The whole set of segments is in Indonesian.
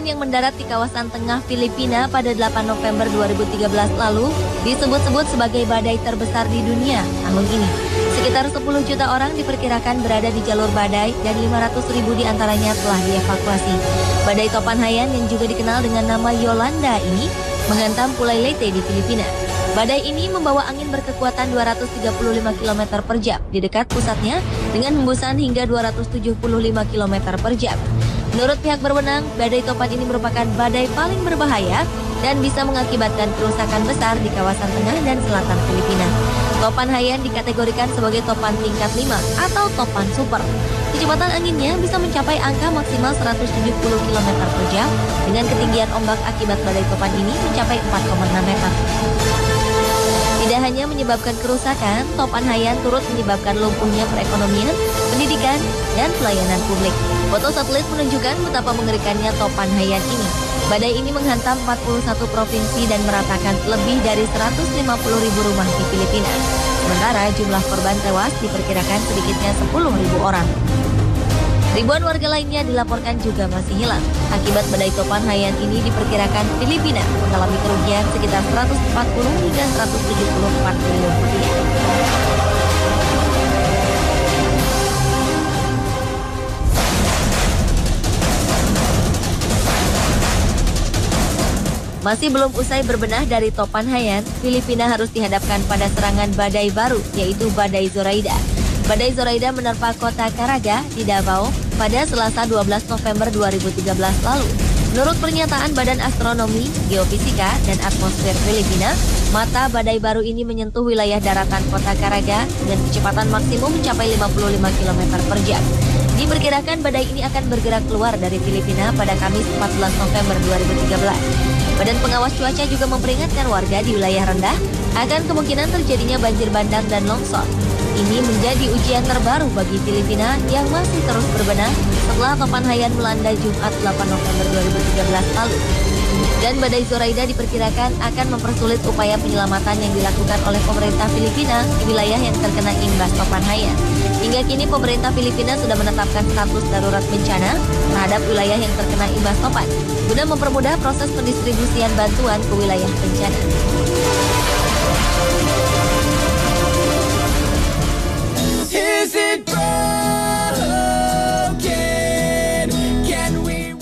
Hayan yang mendarat di kawasan tengah Filipina pada 8 November 2013 lalu disebut-sebut sebagai badai terbesar di dunia tahun ini. Sekitar 10 juta orang diperkirakan berada di jalur badai dan 500.000 diantaranya telah dievakuasi. Badai topan Hayan yang juga dikenal dengan nama Yolanda ini menghantam Pulau Leyte di Filipina. Badai ini membawa angin berkekuatan 235 km per jam di dekat pusatnya dengan hembusan hingga 275 km per jam. Menurut pihak berwenang, badai topan ini merupakan badai paling berbahaya dan bisa mengakibatkan kerusakan besar di kawasan tengah dan selatan Filipina. Topan Hayan dikategorikan sebagai topan tingkat 5 atau topan super. Kecepatan anginnya bisa mencapai angka maksimal 170 km per jam dengan ketinggian ombak akibat badai topan ini mencapai 4,6 meter. Tidak hanya menyebabkan kerusakan, topan Hayan turut menyebabkan lumpuhnya perekonomian, pendidikan, dan pelayanan publik. Foto satelit menunjukkan betapa mengerikannya topan Hayan ini. Badai ini menghantam 41 provinsi dan meratakan lebih dari 150.000 rumah di Filipina. Sementara jumlah korban tewas diperkirakan sedikitnya 10.000 orang. Ribuan warga lainnya dilaporkan juga masih hilang. Akibat badai topan Hayan ini diperkirakan Filipina mengalami kerugian sekitar 140 hingga 174 triliun rupiah. Masih belum usai berbenah dari topan Hayan, Filipina harus dihadapkan pada serangan badai baru, yaitu badai Zoraida. Badai Zoraida menerpa kota Caraga di Davao pada Selasa 12 November 2013 lalu. Menurut pernyataan Badan Astronomi, Geofisika, dan Atmosfer Filipina, mata badai baru ini menyentuh wilayah daratan kota Caraga dengan kecepatan maksimum mencapai 55 km per jam. Diperkirakan badai ini akan bergerak keluar dari Filipina pada Kamis 14 November 2013. Badan Pengawas Cuaca juga memperingatkan warga di wilayah rendah akan kemungkinan terjadinya banjir bandang dan longsor. Ini menjadi ujian terbaru bagi Filipina yang masih terus berbenah setelah topan Hayan melanda Jumat 8 November 2013 lalu. Dan badai Zoraida diperkirakan akan mempersulit upaya penyelamatan yang dilakukan oleh pemerintah Filipina di wilayah yang terkena imbas topan Hayan. Hingga kini pemerintah Filipina sudah menetapkan status darurat bencana terhadap wilayah yang terkena imbas topan guna mempermudah proses pendistribusian bantuan ke wilayah bencana.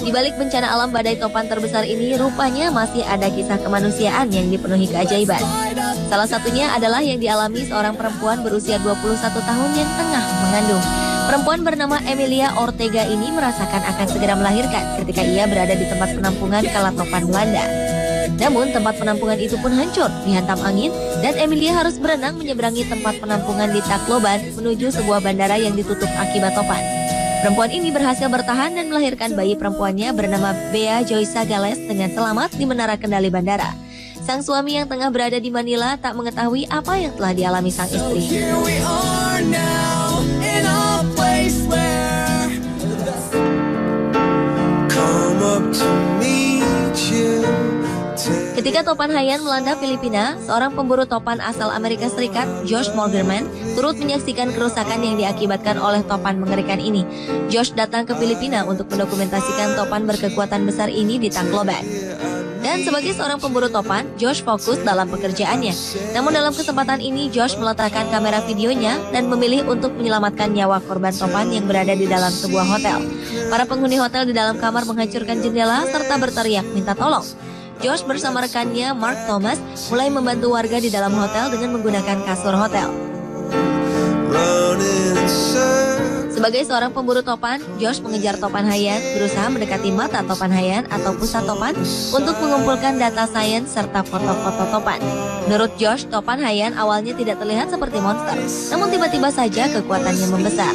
Di balik bencana alam badai topan terbesar ini, rupanya masih ada kisah kemanusiaan yang dipenuhi keajaiban. Salah satunya adalah yang dialami seorang perempuan berusia 21 tahun yang tengah mengandung. Perempuan bernama Emilia Ortega ini merasakan akan segera melahirkan ketika ia berada di tempat penampungan kala topan melanda. Namun tempat penampungan itu pun hancur, dihantam angin, dan Emilia harus berenang menyeberangi tempat penampungan di Tacloban menuju sebuah bandara yang ditutup akibat topan. Perempuan ini berhasil bertahan dan melahirkan bayi perempuannya bernama Bea Joysa Gales dengan selamat di menara kendali bandara. Sang suami yang tengah berada di Manila tak mengetahui apa yang telah dialami sang istri. Ketika topan Hayan melanda Filipina, seorang pemburu topan asal Amerika Serikat, Josh Morgerman, turut menyaksikan kerusakan yang diakibatkan oleh topan mengerikan ini. Josh datang ke Filipina untuk mendokumentasikan topan berkekuatan besar ini di Tacloban. Dan sebagai seorang pemburu topan, Josh fokus dalam pekerjaannya. Namun dalam kesempatan ini, Josh meletakkan kamera videonya dan memilih untuk menyelamatkan nyawa korban topan yang berada di dalam sebuah hotel. Para penghuni hotel di dalam kamar menghancurkan jendela serta berteriak minta tolong. Josh bersama rekannya Mark Thomas mulai membantu warga di dalam hotel dengan menggunakan kasur hotel. Sebagai seorang pemburu topan, Josh mengejar topan Hayan, berusaha mendekati mata topan Hayan atau pusat topan untuk mengumpulkan data sains serta foto-foto topan. Menurut Josh, topan Hayan awalnya tidak terlihat seperti monster, namun tiba-tiba saja kekuatannya membesar.